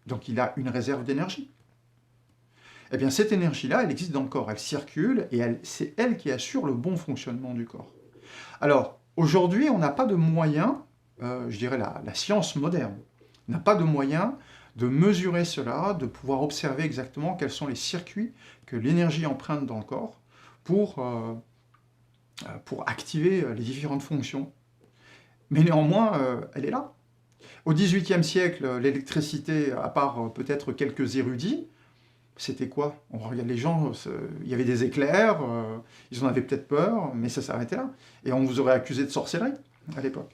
Donc il a une réserve d'énergie. Eh bien cette énergie-là, elle existe dans le corps, elle circule, et c'est elle qui assure le bon fonctionnement du corps. Alors, aujourd'hui, on n'a pas de moyen, je dirais la science moderne, n'a pas de moyen de mesurer cela, de pouvoir observer exactement quels sont les circuits que l'énergie emprunte dans le corps pour activer les différentes fonctions. Mais néanmoins, elle est là. Au XVIIIe siècle, l'électricité, à part peut-être quelques érudits, c'était quoi? On regarde les gens, il y avait des éclairs, ils en avaient peut-être peur, mais ça s'arrêtait là. Et on vous aurait accusé de sorcellerie à l'époque.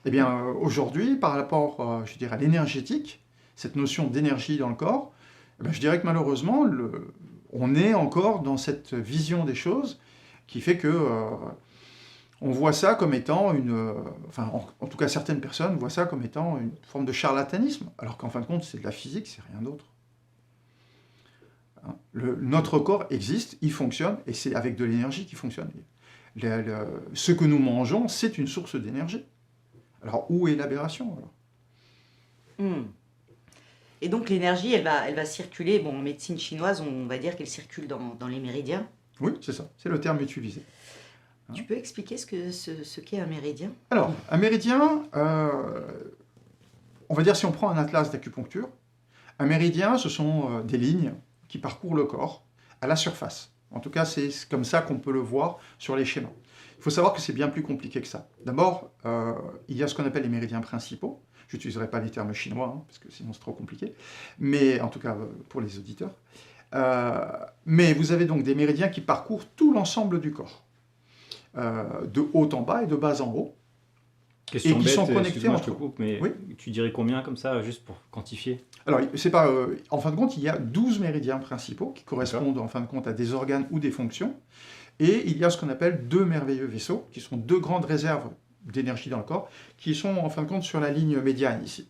Eh bien, aujourd'hui, par rapport, je dirais, à l'énergétique, cette notion d'énergie dans le corps, eh bien, je dirais que malheureusement, on est encore dans cette vision des choses qui fait que on voit ça comme étant enfin, en tout cas, certaines personnes voient ça comme étant une forme de charlatanisme, alors qu'en fin de compte, c'est de la physique, c'est rien d'autre. Hein, notre corps existe, il fonctionne, et c'est avec de l'énergie qu'il fonctionne. Ce que nous mangeons, c'est une source d'énergie. Alors, où est l'aberration alors? Et donc l'énergie, elle va circuler, bon, en médecine chinoise, on va dire qu'elle circule dans les méridiens. Oui, c'est ça, c'est le terme utilisé. Tu peux expliquer ce qu'est un méridien? Alors, un méridien, on va dire si on prend un atlas d'acupuncture, un méridien, ce sont des lignes qui parcourent le corps à la surface. En tout cas, c'est comme ça qu'on peut le voir sur les schémas. Il faut savoir que c'est bien plus compliqué que ça. D'abord, il y a ce qu'on appelle les méridiens principaux. Je n'utiliserai pas les termes chinois, hein, parce que sinon c'est trop compliqué, mais en tout cas pour les auditeurs. Mais vous avez donc des méridiens qui parcourent tout l'ensemble du corps, de haut en bas et de bas en haut. Question et qui bête, sont connectés excuse-moi, je entre te coupe, mais Oui. tu dirais combien comme ça, juste pour quantifier? Alors, c'est pas, en fin de compte, il y a 12 méridiens principaux qui correspondent en fin de compte à des organes ou des fonctions. Et il y a ce qu'on appelle deux merveilleux vaisseaux, qui sont deux grandes réserves d'énergie dans le corps, qui sont en fin de compte sur la ligne médiane ici.